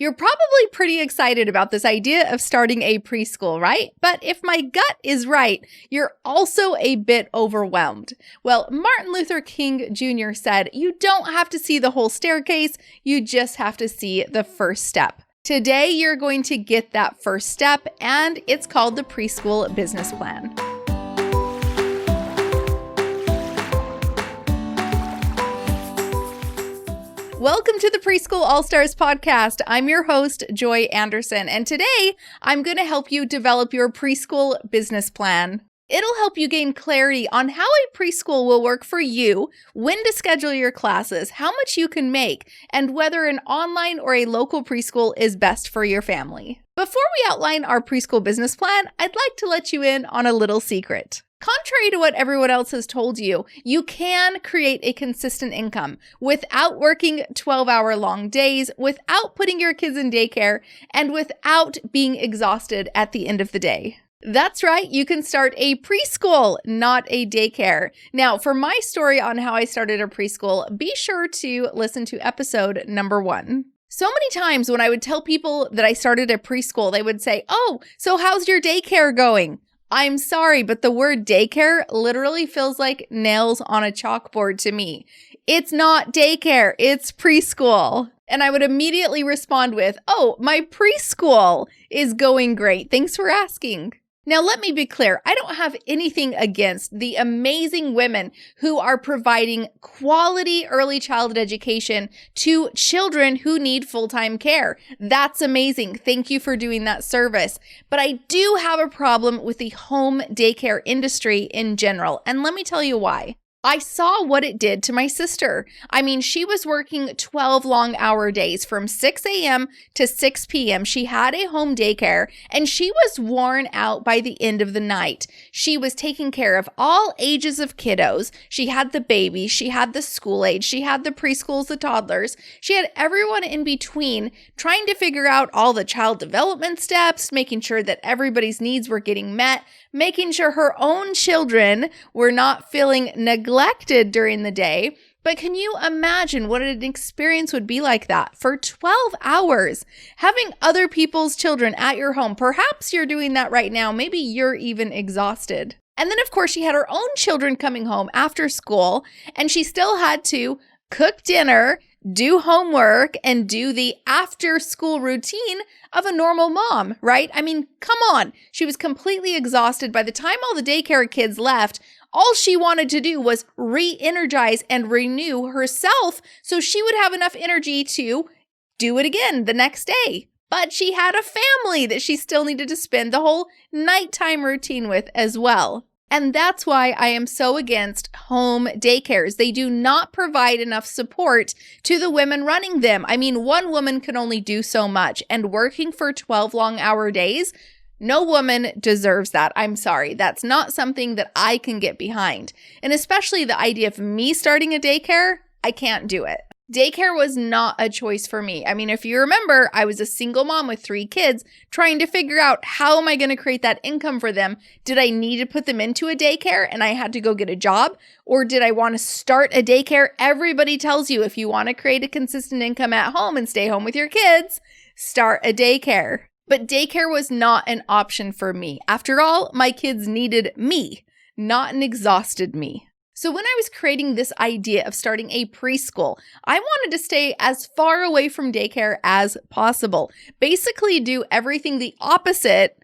You're probably pretty excited about this idea of starting a preschool, right? But if my gut is right, you're also a bit overwhelmed. Well, Martin Luther King Jr. said, you don't have to see the whole staircase, you just have to see the first step. Today, you're going to get that first step, and it's called the Preschool Business Plan. Welcome to the Preschool All-Stars podcast. I'm your host, Joy Anderson, and today I'm going to help you develop your preschool business plan. It'll help you gain clarity on how a preschool will work for you, when to schedule your classes, how much you can make, and whether an online or a local preschool is best for your family. Before we outline our preschool business plan, I'd like to let you in on a little secret. Contrary to what everyone else has told you, you can create a consistent income without working 12-hour long days, without putting your kids in daycare, and without being exhausted at the end of the day. That's right, you can start a preschool, not a daycare. Now, for my story on how I started a preschool, be sure to listen to episode number 1. So many times when I would tell people that I started a preschool, they would say, "Oh, so how's your daycare going?" I'm sorry, but the word daycare literally feels like nails on a chalkboard to me. It's not daycare, it's preschool. And I would immediately respond with, "Oh, my preschool is going great. Thanks for asking." Now, let me be clear. I don't have anything against the amazing women who are providing quality early childhood education to children who need full-time care. That's amazing. Thank you for doing that service. But I do have a problem with the home daycare industry in general. And let me tell you why. I saw what it did to my sister. I mean, she was working 12 long-hour days from 6 a.m. to 6 p.m. She had a home daycare, and she was worn out by the end of the night. She was taking care of all ages of kiddos. She had the babies, she had the school age, she had the preschools, the toddlers. She had everyone in between trying to figure out all the child development steps, making sure that everybody's needs were getting met, making sure her own children were not feeling neglected during the day. But can you imagine what an experience would be like that for 12 hours? Having other people's children at your home. Perhaps you're doing that right now. Maybe you're even exhausted. And then, of course, she had her own children coming home after school, and she still had to cook dinner, do homework, and do the after-school routine of a normal mom, right? I mean, come on. She was completely exhausted. By the time all the daycare kids left, all she wanted to do was re-energize and renew herself so she would have enough energy to do it again the next day. But she had a family that she still needed to spend the whole nighttime routine with as well. And that's why I am so against home daycares. They do not provide enough support to the women running them. I mean, one woman can only do so much, and working for 12 long-hour days, no woman deserves that. I'm sorry. That's not something that I can get behind. And especially the idea of me starting a daycare, I can't do it. Daycare was not a choice for me. I mean, if you remember, I was a single mom with 3 kids trying to figure out how am I going to create that income for them? Did I need to put them into a daycare and I had to go get a job? Or did I want to start a daycare? Everybody tells you if you want to create a consistent income at home and stay home with your kids, start a daycare. But daycare was not an option for me. After all, my kids needed me, not an exhausted me. So when I was creating this idea of starting a preschool, I wanted to stay as far away from daycare as possible. Basically do everything the opposite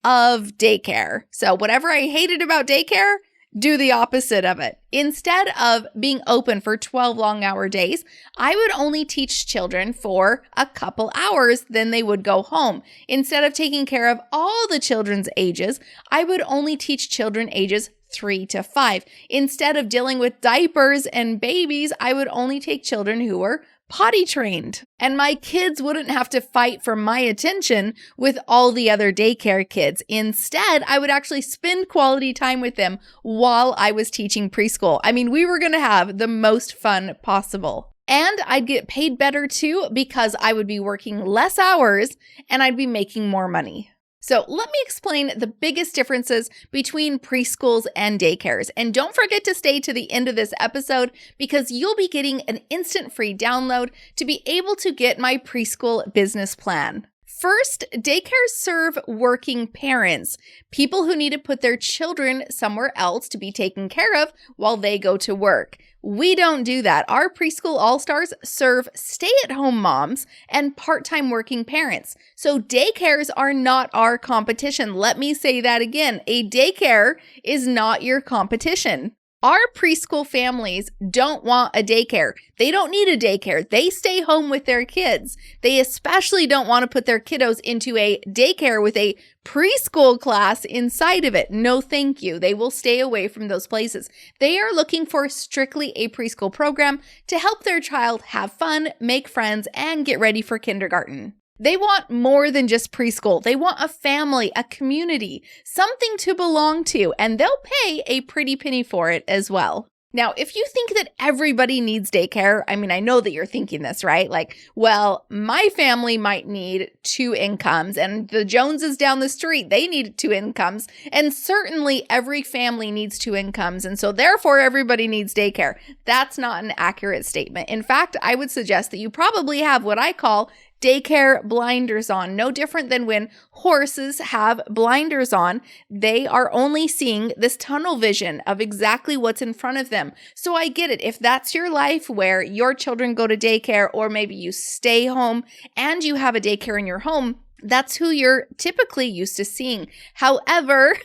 of daycare. So whatever I hated about daycare, do the opposite of it. Instead of being open for 12 long-hour days, I would only teach children for a couple hours, then they would go home. Instead of taking care of all the children's ages, I would only teach children ages 3 to 5. Instead of dealing with diapers and babies, I would only take children who were potty trained. And my kids wouldn't have to fight for my attention with all the other daycare kids. Instead, I would actually spend quality time with them while I was teaching preschool. I mean, we were going to have the most fun possible. And I'd get paid better too because I would be working less hours and I'd be making more money. So let me explain the biggest differences between preschools and daycares. And don't forget to stay to the end of this episode because you'll be getting an instant free download to be able to get my preschool business plan. First, daycares serve working parents, people who need to put their children somewhere else to be taken care of while they go to work. We don't do that. Our Preschool All-Stars serve stay-at-home moms and part-time working parents. So daycares are not our competition. Let me say that again. A daycare is not your competition. Our preschool families don't want a daycare. They don't need a daycare. They stay home with their kids. They especially don't want to put their kiddos into a daycare with a preschool class inside of it. No, thank you. They will stay away from those places. They are looking for strictly a preschool program to help their child have fun, make friends, and get ready for kindergarten. They want more than just preschool. They want a family, a community, something to belong to, and they'll pay a pretty penny for it as well. Now, if you think that everybody needs daycare, I know that you're thinking this, right? Like, well, my family might need 2 incomes, and the Joneses down the street, they need 2 incomes, and certainly every family needs 2 incomes, and so therefore everybody needs daycare. That's not an accurate statement. In fact, I would suggest that you probably have what I call daycare blinders on. No different than when horses have blinders on. They are only seeing this tunnel vision of exactly what's in front of them. So I get it. If that's your life where your children go to daycare, or maybe you stay home and you have a daycare in your home, that's who you're typically used to seeing. However,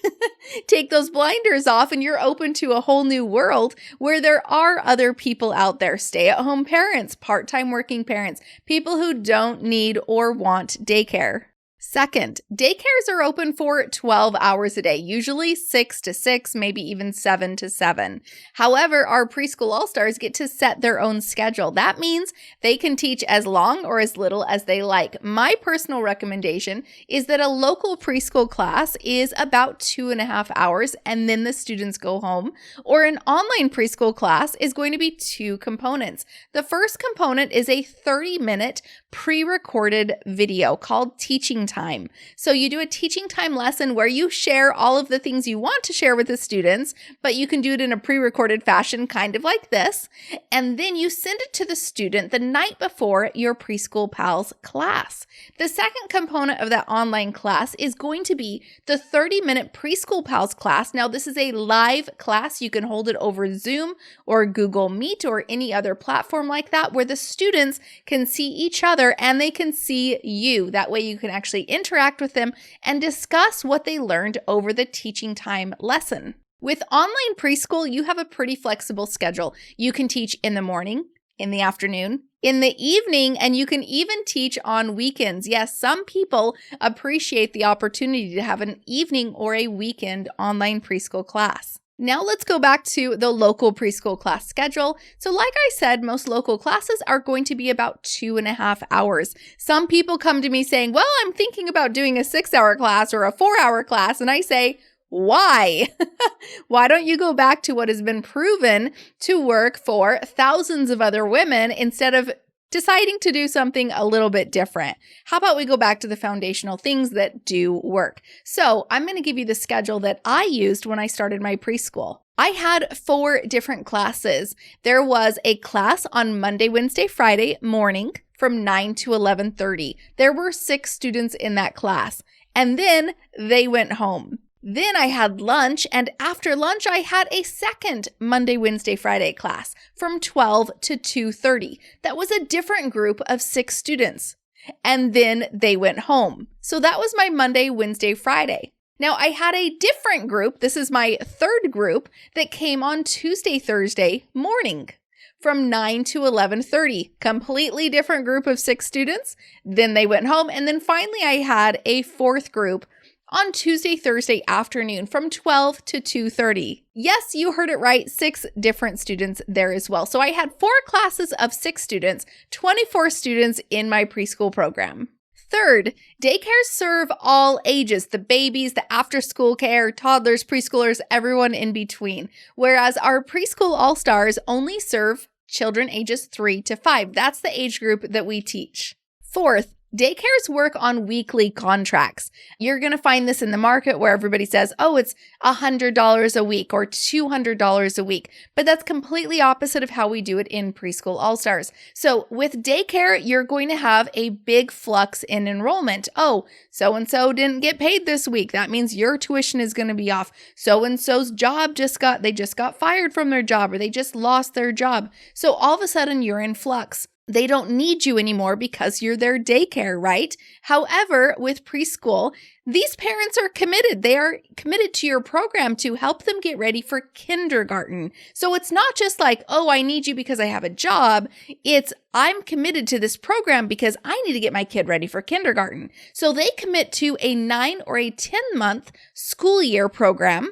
take those blinders off and you're open to a whole new world where there are other people out there, stay-at-home parents, part-time working parents, people who don't need or want daycare. Second, daycares are open for 12 hours a day, usually 6 to 6, maybe even 7 to 7. However, our Preschool All-Stars get to set their own schedule. That means they can teach as long or as little as they like. My personal recommendation is that a local preschool class is about 2.5 hours and then the students go home, or an online preschool class is going to be 2 components. The first component is a 30-minute pre-recorded video called Teaching Time. So you do a teaching time lesson where you share all of the things you want to share with the students, but you can do it in a pre-recorded fashion, kind of like this. And then you send it to the student the night before your Preschool Pals class. The second component of that online class is going to be the 30-minute Preschool Pals class. Now, this is a live class. You can hold it over Zoom or Google Meet or any other platform like that, where the students can see each other and they can see you. That way you can actually interact with them and discuss what they learned over the teaching time lesson. With online preschool, you have a pretty flexible schedule. You can teach in the morning, in the afternoon, in the evening, and you can even teach on weekends. Yes, some people appreciate the opportunity to have an evening or a weekend online preschool class. Now let's go back to the local preschool class schedule. So like I said, most local classes are going to be about 2.5 hours. Some people come to me saying, well, I'm thinking about doing a 6-hour class or a 4-hour class. And I say, why? Why don't you go back to what has been proven to work for thousands of other women instead of deciding to do something a little bit different? How about we go back to the foundational things that do work? So I'm going to give you the schedule that I used when I started my preschool. I had 4 different classes. There was a class on Monday, Wednesday, Friday morning from 9 to 11:30. There were 6 students in that class, and then they went home. Then I had lunch, and after lunch, I had a second Monday, Wednesday, Friday class from 12 to 2:30. That was a different group of 6 students, and then they went home. So that was my Monday, Wednesday, Friday. Now I had a different group. This is my third group that came on Tuesday, Thursday morning from 9 to 11:30. Completely different group of 6 students. Then they went home. And then finally I had a fourth group on Tuesday, Thursday afternoon from 12 to 2:30. Yes, you heard it right, 6 different students there as well. So I had 4 classes of 6 students, 24 students in my preschool program. Third, daycares serve all ages, the babies, the after-school care, toddlers, preschoolers, everyone in between. Whereas our Preschool All-Stars only serve children ages 3 to 5. That's the age group that we teach. Fourth, Daycares work on weekly contracts. You're going to find this in the market where everybody says, oh, it's $100 a week or $200 a week. But that's completely opposite of how we do it in Preschool All-Stars. So with daycare, you're going to have a big flux in enrollment. Oh, so-and-so didn't get paid this week. That means your tuition is going to be off. So-and-so's job just got fired from their job, or they just lost their job. So all of a sudden you're in flux. They don't need you anymore because you're their daycare, right? However, with preschool, these parents are committed. They are committed to your program to help them get ready for kindergarten. So it's not just like, oh, I need you because I have a job. It's, I'm committed to this program because I need to get my kid ready for kindergarten. So they commit to a 9 or a 10-month school year program.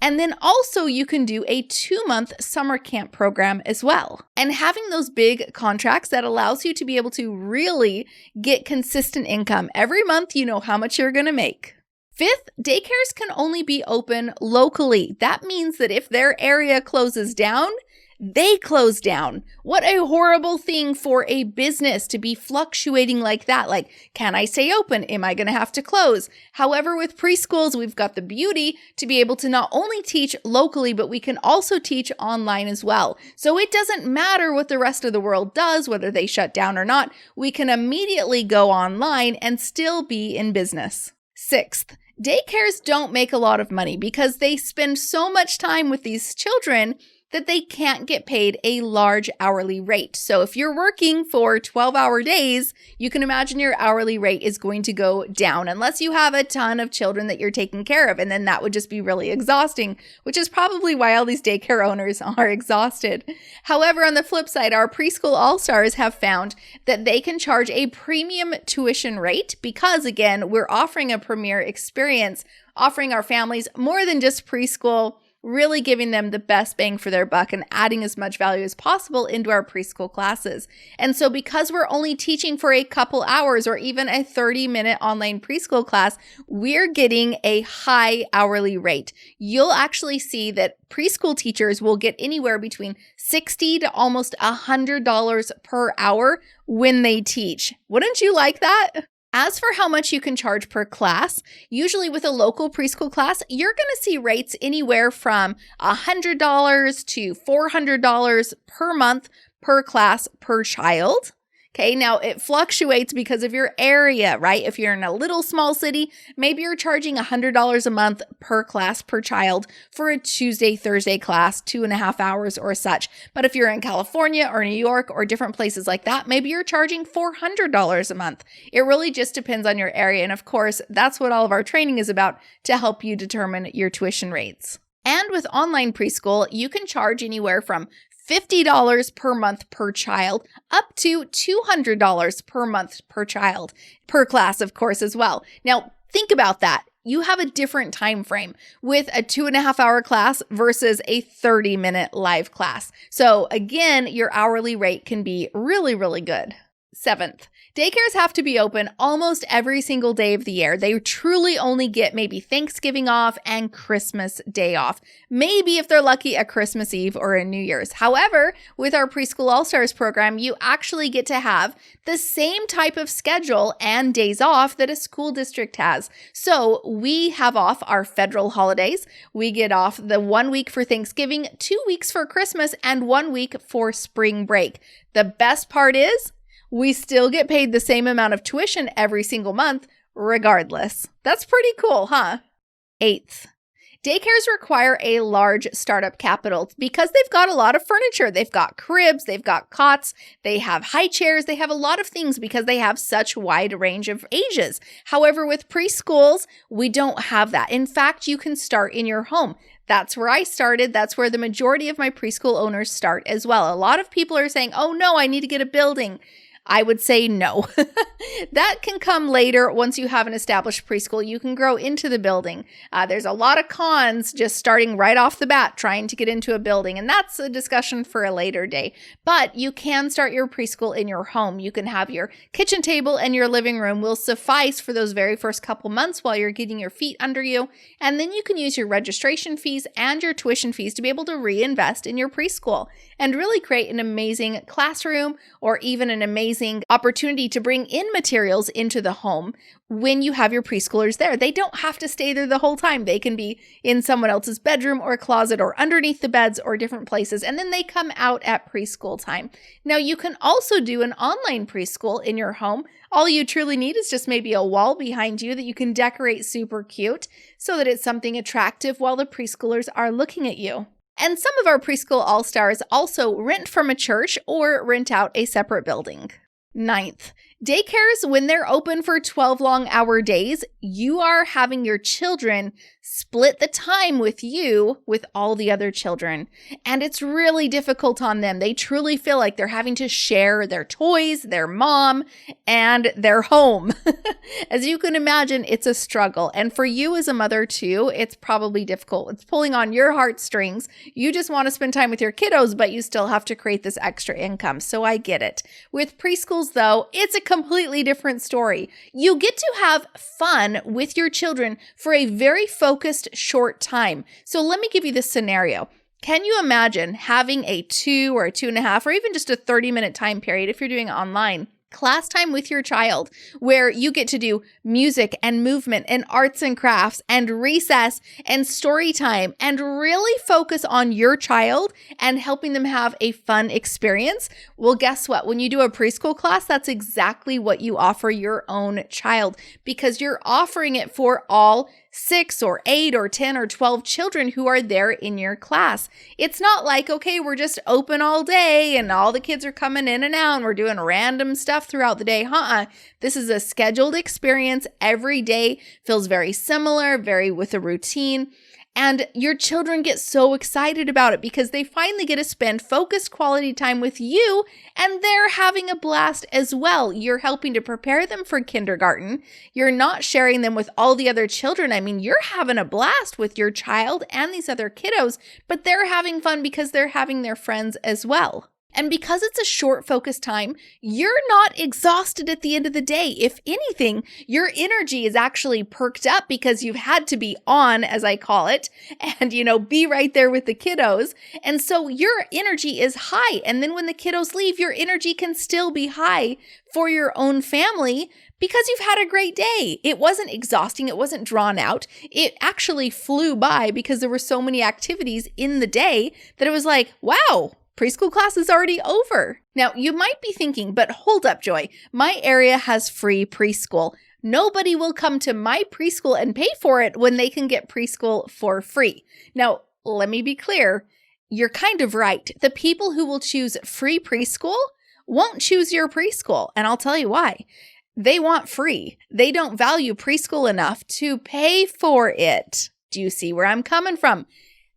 And then also you can do a 2-month summer camp program as well. And having those big contracts, that allows you to be able to really get consistent income. Every month you know how much you're going to make. Fifth, daycares can only be open locally. That means that if their area closes down, they close down. What a horrible thing for a business to be fluctuating like that. Like, can I stay open? Am I going to have to close? However, with preschools, we've got the beauty to be able to not only teach locally, but we can also teach online as well. So it doesn't matter what the rest of the world does, whether they shut down or not. We can immediately go online and still be in business. Sixth, daycares don't make a lot of money because they spend so much time with these children that they can't get paid a large hourly rate. So if you're working for 12-hour days, you can imagine your hourly rate is going to go down unless you have a ton of children that you're taking care of. And then that would just be really exhausting, which is probably why all these daycare owners are exhausted. However, on the flip side, our Preschool All-Stars have found that they can charge a premium tuition rate because, again, we're offering a premier experience, offering our families more than just preschool, really giving them the best bang for their buck and adding as much value as possible into our preschool classes. And so because we're only teaching for a couple hours or even a 30-minute online preschool class, we're getting a high hourly rate. You'll actually see that preschool teachers will get anywhere between $60 to almost $100 per hour when they teach. Wouldn't you like that? As for how much you can charge per class, usually with a local preschool class, you're going to see rates anywhere from $100 to $400 per month per class per child. Okay, now it fluctuates because of your area, right? If you're in a little small city, maybe you're charging $100 a month per class per child for a Tuesday, Thursday class, 2.5 hours or such. But if you're in California or New York or different places like that, maybe you're charging $400 a month. It really just depends on your area. And of course, that's what all of our training is about, to help you determine your tuition rates. And with online preschool, you can charge anywhere from $50 per month per child, up to $200 per month per child, per class, of course, as well. Now, think about that. You have a different time frame with a 2.5-hour class versus a 30-minute live class. So again, your hourly rate can be really, really good. Seventh, daycares have to be open almost every single day of the year. They truly only get maybe Thanksgiving off and Christmas Day off. Maybe if they're lucky, a Christmas Eve or a New Year's. However, with our Preschool All-Stars program, you actually get to have the same type of schedule and days off that a school district has. So we have off our federal holidays. We get off the 1 week for Thanksgiving, 2 weeks for Christmas, and 1 week for spring break. The best part is, we still get paid the same amount of tuition every single month, regardless. That's pretty cool, huh? Eighth, daycares require a large startup capital because they've got a lot of furniture. They've got cribs, they've got cots, they have high chairs, they have a lot of things because they have such wide range of ages. However, with preschools, we don't have that. In fact, you can start in your home. That's where I started. That's where the majority of my preschool owners start as well. A lot of people are saying, oh no, I need to get a building. I would say no. That can come later once you have an established preschool. You can grow into the building. There's a lot of cons just starting right off the bat trying to get into a building, and that's a discussion for a later day. But you can start your preschool in your home. You can have your kitchen table and your living room will suffice for those very first couple months while you're getting your feet under you, and then you can use your registration fees and your tuition fees to be able to reinvest in your preschool. and really create an amazing classroom or even an amazing opportunity to bring in materials into the home when you have your preschoolers there. They don't have to stay there the whole time. They can be in someone else's bedroom or closet or underneath the beds or different places, and then they come out at preschool time. Now, you can also do an online preschool in your home. All you truly need is just maybe a wall behind you that you can decorate super cute so that it's something attractive while the preschoolers are looking at you. And some of our preschool all-stars also rent from a church or rent out a separate building. Ninth, daycares, when they're open for 12 long-hour days, you are having your children split the time with you with all the other children. And it's really difficult on them. They truly feel like they're having to share their toys, their mom, and their home. As you can imagine, it's a struggle. And for you as a mother too, it's probably difficult. It's pulling on your heartstrings. You just want to spend time with your kiddos, but you still have to create this extra income. So I get it. With preschools though, it's a completely different story. You get to have fun with your children for a very focused short time. So let me give you this scenario. Can you imagine having a 2 or a 2.5 or even just a 30-minute time period if you're doing it online? Class time with your child where you get to do music and movement and arts and crafts and recess and story time and really focus on your child and helping them have a fun experience. Well, guess what? When you do a preschool class, that's exactly what you offer your own child because you're offering it for all 6 or 8 or 10 or 12 children who are there in your class. It's not like, okay, we're just open all day and all the kids are coming in and out and we're doing random stuff throughout the day. This is a scheduled experience. Every day feels very similar, very with a routine. And your children get so excited about it because they finally get to spend focused quality time with you and they're having a blast as well. You're helping to prepare them for kindergarten. You're not sharing them with all the other children. I mean, you're having a blast with your child and these other kiddos, but they're having fun because they're having their friends as well. And because it's a short focus time, you're not exhausted at the end of the day. If anything, your energy is actually perked up because you've had to be on, as I call it, and, be right there with the kiddos. And so your energy is high. And then when the kiddos leave, your energy can still be high for your own family because you've had a great day. It wasn't exhausting. It wasn't drawn out. It actually flew by because there were so many activities in the day that it was like, wow, preschool class is already over. Now, you might be thinking, but hold up, Joy. My area has free preschool. Nobody will come to my preschool and pay for it when they can get preschool for free. Now, let me be clear. You're kind of right. The people who will choose free preschool won't choose your preschool. And I'll tell you why. They want free. They don't value preschool enough to pay for it. Do you see where I'm coming from?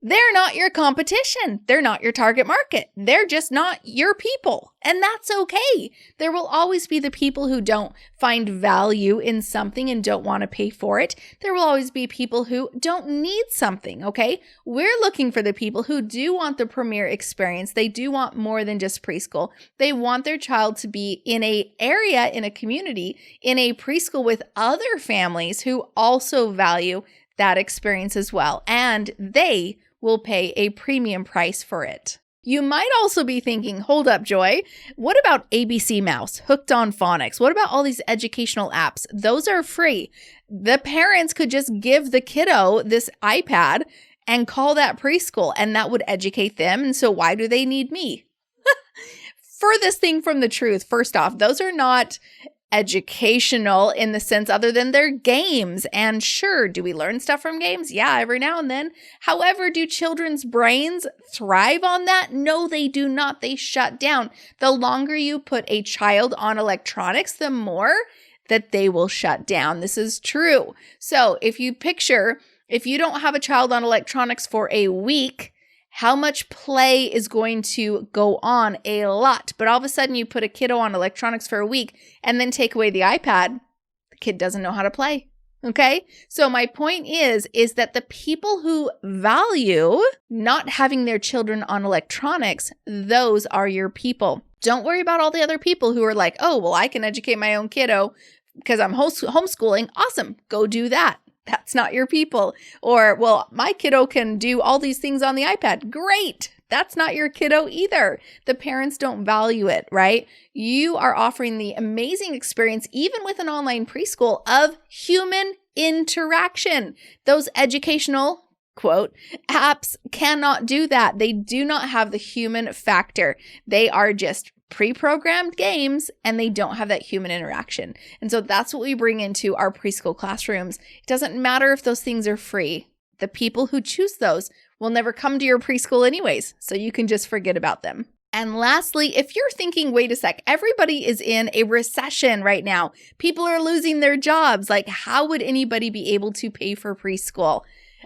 They're not your competition. They're not your target market. They're just not your people. And that's okay. There will always be the people who don't find value in something and don't want to pay for it. There will always be people who don't need something, okay? We're looking for the people who do want the premier experience. They do want more than just preschool. They want their child to be in a area, in a community, in a preschool with other families who also value that experience as well. And they will pay a premium price for it. You might also be thinking, hold up, Joy, what about ABC Mouse, Hooked on Phonics? What about all these educational apps? Those are free. The parents could just give the kiddo this iPad and call that preschool, and that would educate them. And so why do they need me? Furthest thing from the truth. First off, those are not educational in the sense other than they're games. And sure, do we learn stuff from games? Yeah, every now and then. However, do children's brains thrive on that? No, they do not. They shut down. The longer you put a child on electronics, the more that they will shut down. This is true. So if you don't have a child on electronics for a week, how much play is going to go on? A lot. But all of a sudden you put a kiddo on electronics for a week and then take away the iPad, the kid doesn't know how to play. Okay? So my point is that the people who value not having their children on electronics, those are your people. Don't worry about all the other people who are like, oh, well, I can educate my own kiddo because I'm homeschooling. Awesome. Go do that. That's not your people. Or, well, my kiddo can do all these things on the iPad. Great. that's not your kiddo either. The parents don't value it, right? You are offering the amazing experience, even with an online preschool, of human interaction. Those educational quote apps cannot do that. They do not have the human factor. They are just pre-programmed games and they don't have that human interaction. And so that's what we bring into our preschool classrooms. It doesn't matter if those things are free. The people who choose those will never come to your preschool anyways, so you can just forget about them. And lastly, if you're thinking, wait a sec, everybody is in a recession right now. People are losing their jobs. Like, how would anybody be able to pay for preschool?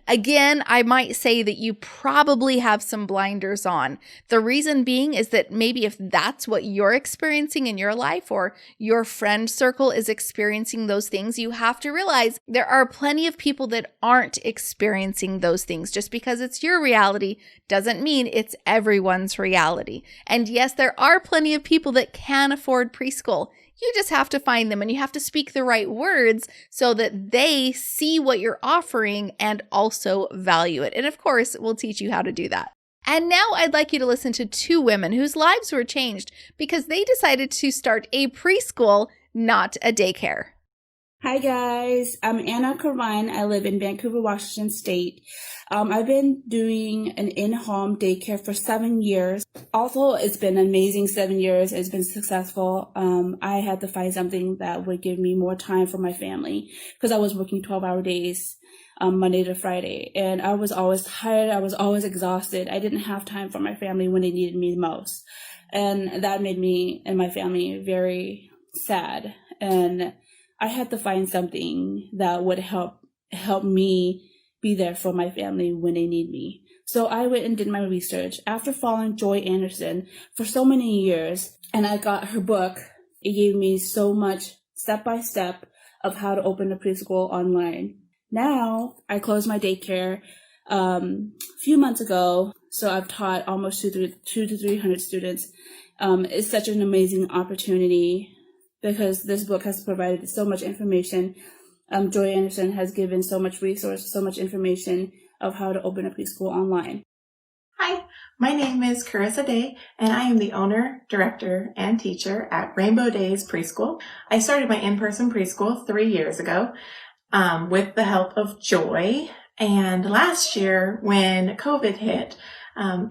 Again, I might say that you probably have some blinders on. The reason being is that maybe if that's what you're experiencing in your life or your friend circle is experiencing those things, you have to realize there are plenty of people that aren't experiencing those things. Just because it's your reality doesn't mean it's everyone's reality. And yes, there are plenty of people that can afford preschool. You just have to find them and you have to speak the right words so that they see what you're offering and also value it. And of course, we'll teach you how to do that. And now I'd like you to listen to two women whose lives were changed because they decided to start a preschool, not a daycare. Hi guys, I'm Anna Carvine. I live in Vancouver, Washington State. I've been doing an in-home daycare for 7 years. Although it's been an amazing 7 years, it's been successful. I had to find something that would give me more time for my family because I was working 12-hour days, Monday to Friday, and I was always tired. I was always exhausted. I didn't have time for my family when they needed me the most, and that made me and my family very sad. And I had to find something that would help me be there for my family when they need me. So I went and did my research after following Joy Anderson for so many years, and I got her book. It gave me so much step-by-step of how to open a preschool online. Now I closed my daycare a few months ago, so I've taught almost 200 to 300 students. It's such an amazing opportunity because this book has provided so much information. Joy Anderson has given so much resource, so much information of how to open a preschool online. Hi, my name is Carissa Day, and I am the owner, director, and teacher at Rainbow Days Preschool. I started my in-person preschool 3 years ago with the help of Joy. And last year, when COVID hit,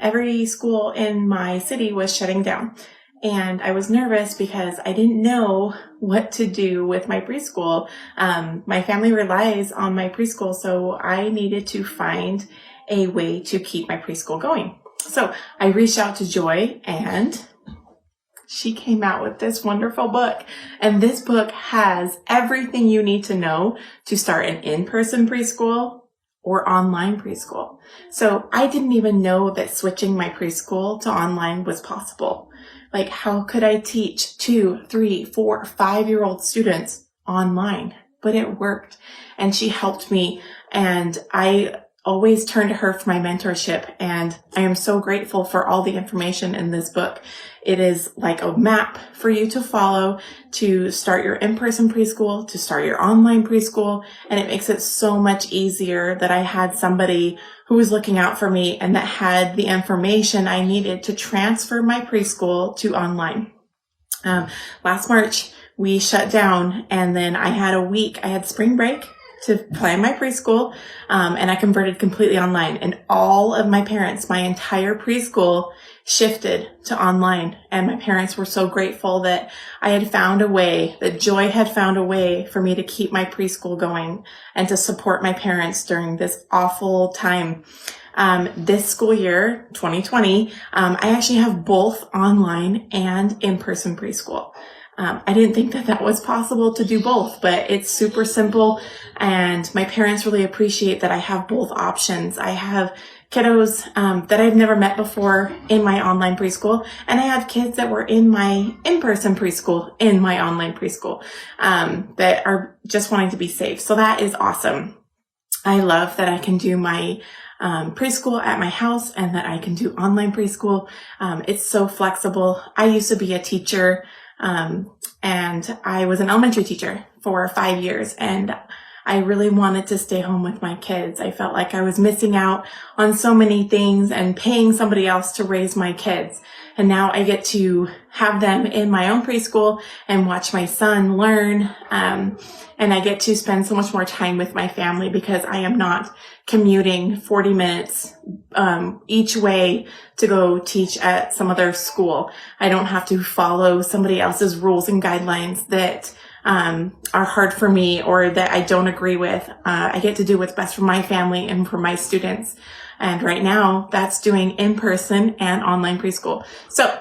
every school in my city was shutting down. And I was nervous because I didn't know what to do with my preschool. My family relies on my preschool, so I needed to find a way to keep my preschool going. So I reached out to Joy, and she came out with this wonderful book. And this book has everything you need to know to start an in-person preschool or online preschool. So I didn't even know that switching my preschool to online was possible. Like, how could I teach 2, 3, 4, 5-year-old students online? But it worked. And she helped me. And I always turn to her for my mentorship. And I am so grateful for all the information in this book. It is like a map for you to follow to start your in-person preschool, to start your online preschool. And it makes it so much easier that I had somebody who was looking out for me and that had the information I needed to transfer my preschool to online. Last March, we shut down, and then I had spring break to plan my preschool, and I converted completely online. And all of my parents, my entire preschool shifted to online. And my parents were so grateful that I had found a way, that Joy had found a way for me to keep my preschool going and to support my parents during this awful time. This school year, 2020, I actually have both online and in-person preschool. I didn't think that was possible to do both, but it's super simple. And my parents really appreciate that I have both options. I have kiddos that I've never met before in my online preschool, and I have kids that were in my in-person preschool in my online preschool that are just wanting to be safe. So that is awesome. I love that I can do my preschool at my house and that I can do online preschool. It's so flexible. I used to be a teacher, and I was an elementary teacher for 5 years, and I really wanted to stay home with my kids. I felt like I was missing out on so many things and paying somebody else to raise my kids. And now I get to have them in my own preschool and watch my son learn. And I get to spend so much more time with my family because I am not commuting 40 minutes each way to go teach at some other school. I don't have to follow somebody else's rules and guidelines that are hard for me or that I don't agree with. I get to do what's best for my family and for my students. And right now, that's doing in-person and online preschool. So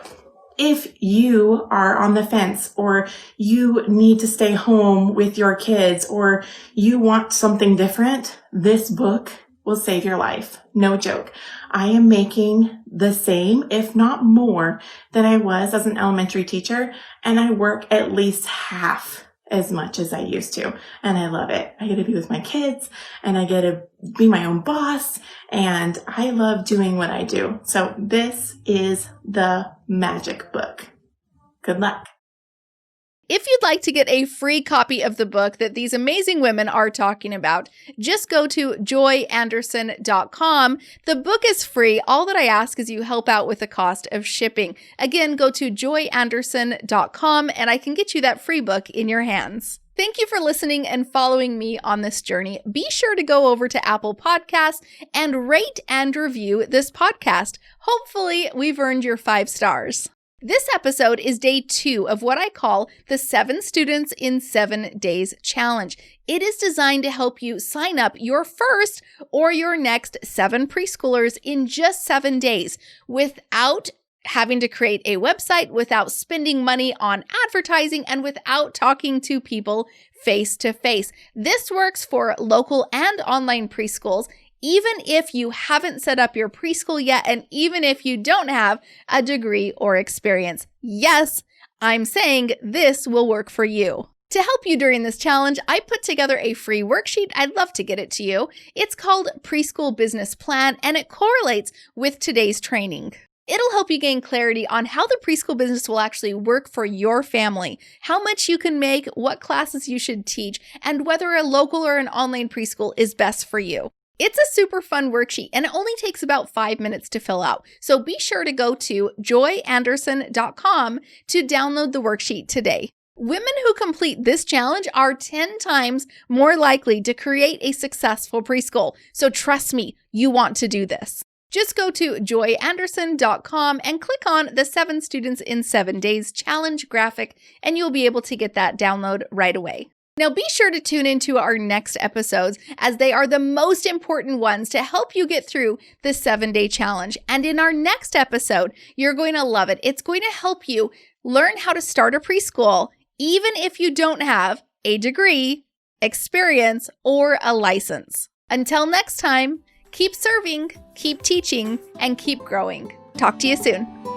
if you are on the fence or you need to stay home with your kids or you want something different, this book will save your life. No joke. I am making the same, if not more, than I was as an elementary teacher, and I work at least half as much as I used to. And I love it. I get to be with my kids and I get to be my own boss, and I love doing what I do. So this is the magic book. Good luck. If you'd like to get a free copy of the book that these amazing women are talking about, just go to joyanderson.com. The book is free. All that I ask is you help out with the cost of shipping. Again, go to joyanderson.com and I can get you that free book in your hands. Thank you for listening and following me on this journey. Be sure to go over to Apple Podcasts and rate and review this podcast. Hopefully, we've earned your 5 stars. This episode is day 2 of what I call the 7 Students in 7 Days Challenge. It is designed to help you sign up your first or your next 7 preschoolers in just 7 days without having to create a website, without spending money on advertising, and without talking to people face to face. This works for local and online preschools, even if you haven't set up your preschool yet, and even if you don't have a degree or experience. Yes, I'm saying this will work for you. To help you during this challenge, I put together a free worksheet. I'd love to get it to you. It's called Preschool Business Plan, and it correlates with today's training. It'll help you gain clarity on how the preschool business will actually work for your family, how much you can make, what classes you should teach, and whether a local or an online preschool is best for you. It's a super fun worksheet, and it only takes about 5 minutes to fill out. So be sure to go to joyanderson.com to download the worksheet today. Women who complete this challenge are 10 times more likely to create a successful preschool. So trust me, you want to do this. Just go to joyanderson.com and click on the 7 Students in 7 Days Challenge graphic, and you'll be able to get that download right away. Now be sure to tune into our next episodes, as they are the most important ones to help you get through the 7-day challenge. And in our next episode, you're going to love it. It's going to help you learn how to start a preschool, even if you don't have a degree, experience, or a license. Until next time, keep serving, keep teaching, and keep growing. Talk to you soon.